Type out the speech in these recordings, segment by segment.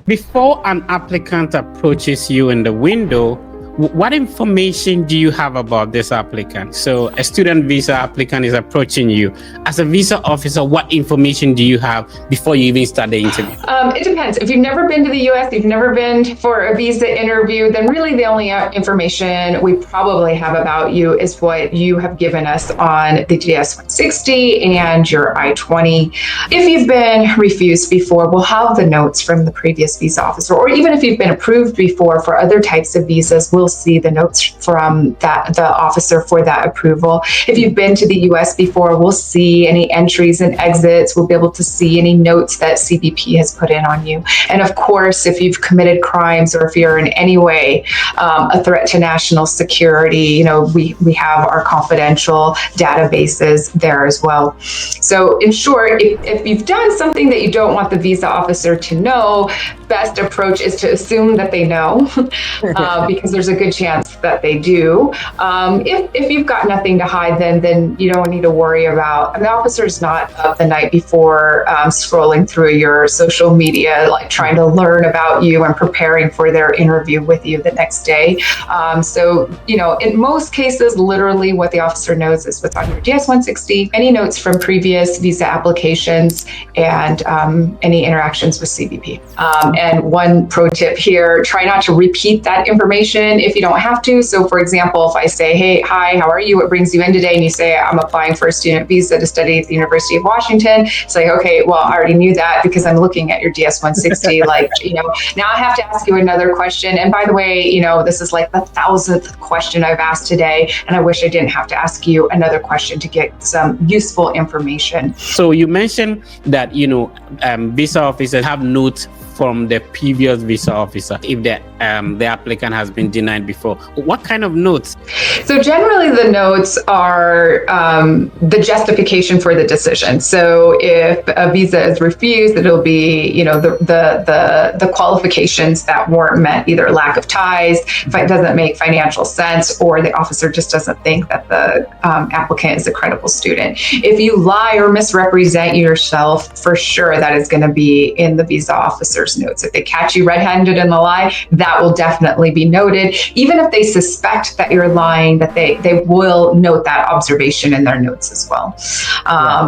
Before an applicant approaches you in the window, what information do you have about this applicant? So a student visa applicant is approaching you. As a visa officer, what information do you have before you even start the interview? It depends. If you've never been to the US, you've never been for a visa interview, then really the only information we probably have about you is what you have given us on the DS-160 and your I-20. If you've been refused before, we'll have the notes from the previous visa officer, or even if you've been approved before for other types of visas, we'll see the notes from the officer for that approval. If you've been to the US before, we'll see any entries and exits. We'll be able to see any notes that CBP has put in on you. And of course, if you've committed crimes or if you're in any way a threat to national security, we have our confidential databases there as well. So in short, if you've done something that you don't want the visa officer to know, best approach is to assume that they know because there's a good chance that they do. If you've got nothing to hide, then you don't need to worry about. The officer's not up the night before scrolling through your social media, like trying to learn about you and preparing for their interview with you the next day. So in most cases, literally what the officer knows is what's on your DS-160, any notes from previous visa applications, and any interactions with CBP. And one pro tip here, try not to repeat that information if you don't have to. So for example, if I say, hey, hi, how are you? What brings you in today? And you say, I'm applying for a student visa to study at the University of Washington. It's like, okay, well, I already knew that because I'm looking at your DS-160. Now I have to ask you another question. And by the way, this is like the 1,000th question I've asked today. And I wish I didn't have to ask you another question to get some useful information. So you mentioned that, visa officers have notes from the previous visa officer if the applicant has been denied before. What kind of notes? So generally the notes are the justification for the decision. So if a visa is refused, it'll be the qualifications that weren't met, either lack of ties, if it doesn't make financial sense, or the officer just doesn't think that the applicant is a credible student. If you lie or misrepresent yourself, for sure that is going to be in the visa officer's notes. If they catch you red-handed in the lie, that will definitely be noted. Even if they suspect that you're lying, that they will note that observation in their notes as well.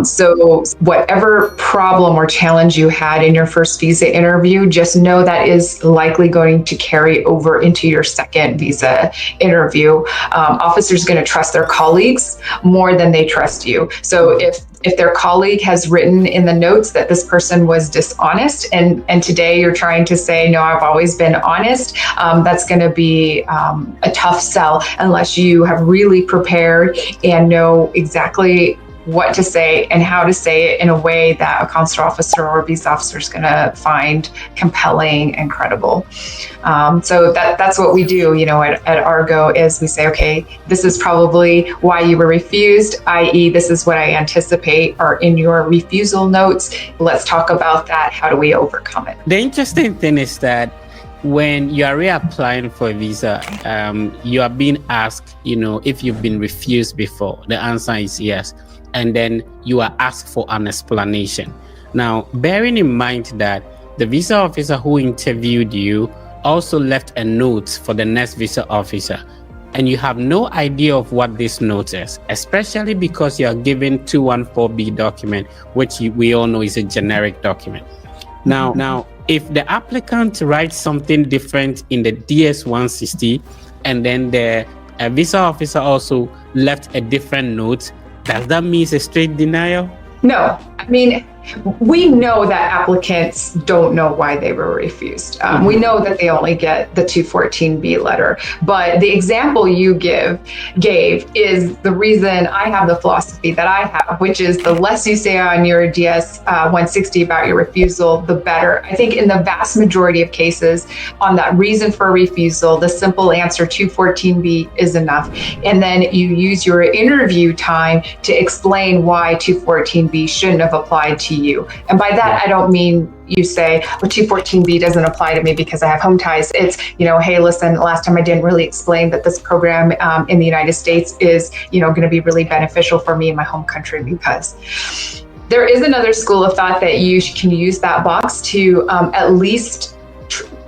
So whatever problem or challenge you had in your first visa interview, just know that is likely going to carry over into your second visa interview. Officers are going to trust their colleagues more than they trust you. So if their colleague has written in the notes that this person was dishonest and today you're trying to say, no, I've always been honest, that's going to be a tough sell unless you have really prepared and know exactly what to say and how to say it in a way that a consular officer or visa officer is going to find compelling and credible. So that's what we do, at Argo, is we say, okay, this is probably why you were refused, i.e. this is what I anticipate are in your refusal notes. Let's talk about that. How do we overcome it? The interesting thing is that when you are reapplying for a visa, you are being asked, if you've been refused before. The answer is yes. And then you are asked for an explanation. Now, bearing in mind that the visa officer who interviewed you also left a note for the next visa officer, and you have no idea of what this note is, especially because you are given 214B document, which we all know is a generic document. Now, if the applicant writes something different in the DS-160, and then the visa officer also left a different note, does that mean it's a straight denial? No. We know that applicants don't know why they were refused. We know that they only get the 214B letter, but the example you gave is the reason I have the philosophy that I have, which is the less you say on your DS-160 about your refusal, the better. I think in the vast majority of cases on that reason for refusal, the simple answer 214B is enough. And then you use your interview time to explain why 214B shouldn't have applied to you. And by that, I don't mean you say, well, 214B doesn't apply to me because I have home ties. It's, hey, listen, last time I didn't really explain that this program in the United States is, going to be really beneficial for me in my home country because. There is another school of thought that you can use that box to at least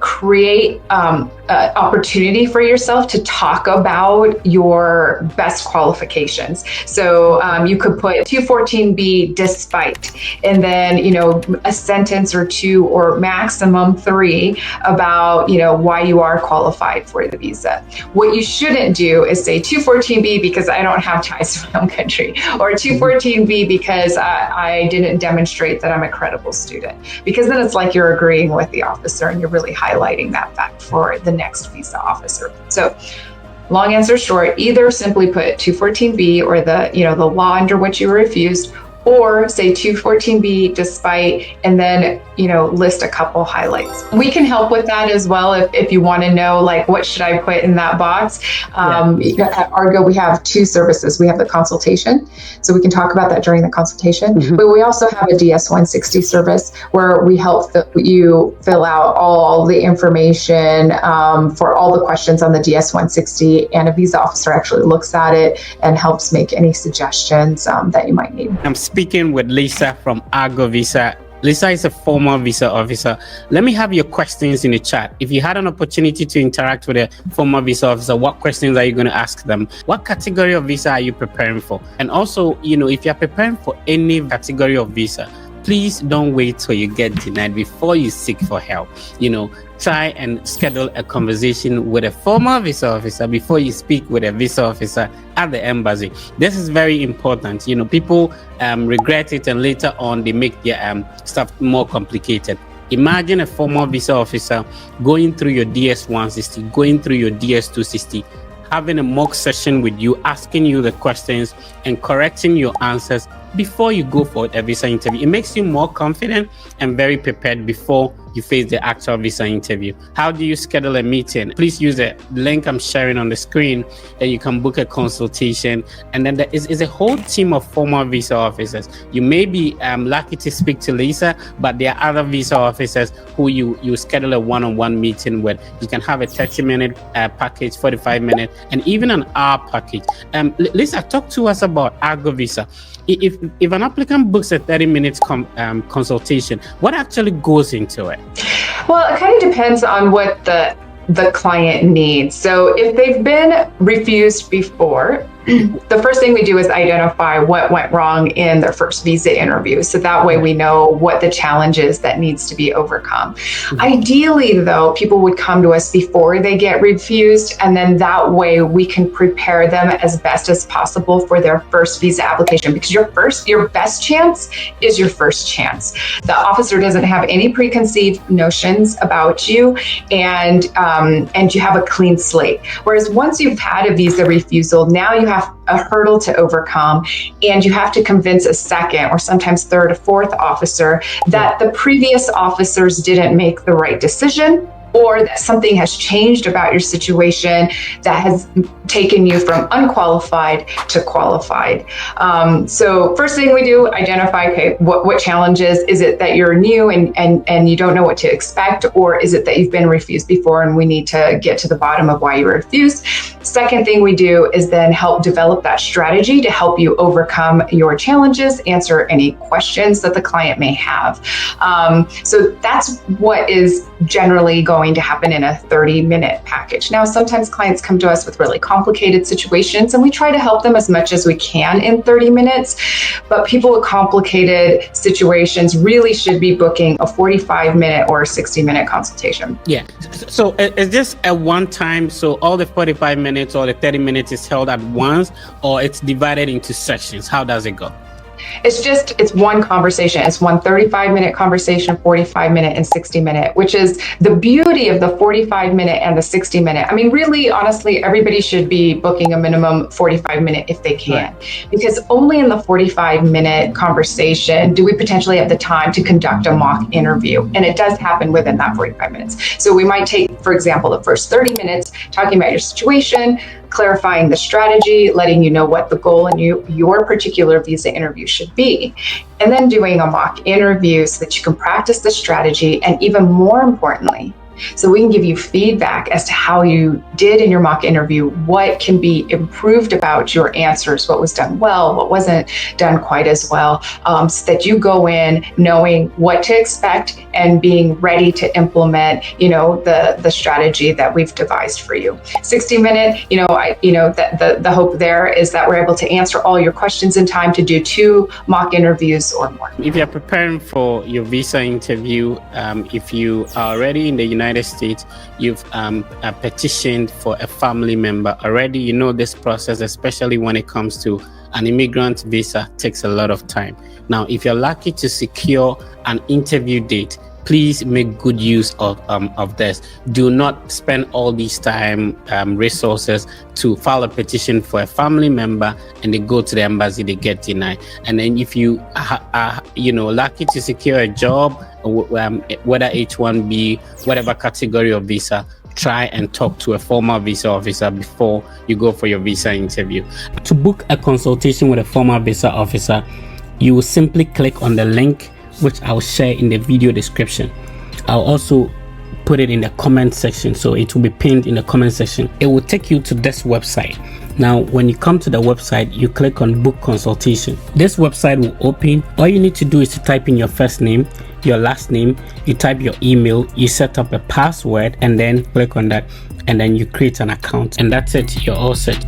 create opportunity for yourself to talk about your best qualifications. So you could put 214B despite, and then, a sentence or two or maximum three about, why you are qualified for the visa. What you shouldn't do is say 214B because I don't have ties to my own country, or 214B because I didn't demonstrate that I'm a credible student, because then it's like you're agreeing with the officer and you're really highlighting that fact for the next visa officer. So long answer short, either simply put 214B or the law under which you were refused, or say 214B despite, and then, list a couple highlights. We can help with that as well if you want to know, like, what should I put in that box? At Argo, we have two services. We have the consultation, so we can talk about that during the consultation, but we also have a DS-160 service where we help you fill out all the information for all the questions on the DS-160, and a visa officer actually looks at it and helps make any suggestions that you might need. I'm speaking with Lisa from Argo Visa. Lisa is a former visa officer. Let me have your questions in the chat. If you had an opportunity to interact with a former visa officer, what questions are you going to ask them? What category of visa are you preparing for? And also, if you're preparing for any category of visa, please don't wait till you get denied before you seek for help. Try and schedule a conversation with a former visa officer before you speak with a visa officer at the embassy. This is very important. People regret it, and later on they make their stuff more complicated. Imagine a former visa officer going through your DS-160, going through your DS-260, having a mock session with you, asking you the questions and correcting your answers before you go for a visa interview. It makes you more confident and very prepared before you face the actual visa interview. How do you schedule a meeting? Please use the link I'm sharing on the screen, and you can book a consultation. And then there is a whole team of former visa officers. You may be lucky to speak to Lisa, but there are other visa officers who you schedule a one-on-one meeting with. You can have a 30-minute package, 45-minute, and even an hour package. Lisa, talk to us about Argo Visa. If an applicant books a 30-minute consultation, what actually goes into it? Well, it kind of depends on what the client needs. So if they've been refused before, the first thing we do is identify what went wrong in their first visa interview. So that way we know what the challenge is that needs to be overcome. Ideally, though, people would come to us before they get refused, and then that way we can prepare them as best as possible for their first visa application, because your best chance is your first chance. The officer doesn't have any preconceived notions about you, and you have a clean slate. Whereas once you've had a visa refusal, now you have a hurdle to overcome, and you have to convince a second or sometimes third or fourth officer that the previous officers didn't make the right decision, or that something has changed about your situation that has taken you from unqualified to qualified. So first thing we do, identify, okay, what challenges? Is it that you're new and you don't know what to expect, or is it that you've been refused before and we need to get to the bottom of why you were refused? Second thing we do is then help develop that strategy to help you overcome your challenges, answer any questions that the client may have. So that's what is generally going to happen in a 30-minute package. Now, sometimes clients come to us with really complicated situations, and we try to help them as much as we can in 30 minutes. But people with complicated situations really should be booking a 45-minute or a 60-minute consultation. Yeah. So is this a one-time, so all the 45 minutes or the 30 minutes is held at once, or it's divided into sections? How does it go? It's one conversation. It's one 35-minute conversation, 45-minute and 60-minute, which is the beauty of the 45-minute and the 60-minute. I mean, really, honestly, everybody should be booking a minimum 45-minute if they can, because only in the 45-minute conversation do we potentially have the time to conduct a mock interview. And it does happen within that 45 minutes. So we might take, for example, the first 30 minutes talking about your situation, clarifying the strategy, letting you know what the goal in your particular visa interview should be, and then doing a mock interview so that you can practice the strategy, and even more importantly, so we can give you feedback as to how you did in your mock interview, what can be improved about your answers, what was done well, what wasn't done quite as well, so that you go in knowing what to expect and being ready to implement, the strategy that we've devised for you. 60-minute, the hope there is that we're able to answer all your questions in time to do 2 mock interviews or more. If you're preparing for your visa interview, if you are already in the United States, you've petitioned for a family member already, you know this process, especially when it comes to an immigrant visa, takes a lot of time. Now, if you're lucky to secure an interview date, please make good use of this. Do not spend all this time, resources to file a petition for a family member, and they go to the embassy, they get denied. And then if you are lucky to secure a job, whether H-1B, whatever category of visa, try and talk to a former visa officer before you go for your visa interview. To book a consultation with a former visa officer, you will simply click on the link which I'll share in the video description. I'll also put it in the comment section, so it will be pinned in the comment section. It will take you to this website. Now, when you come to the website, you click on book consultation. This website will open. All you need to do is to type in your first name, your last name, you type your email, you set up a password, and then click on that, and then you create an account, and that's it. You're all set.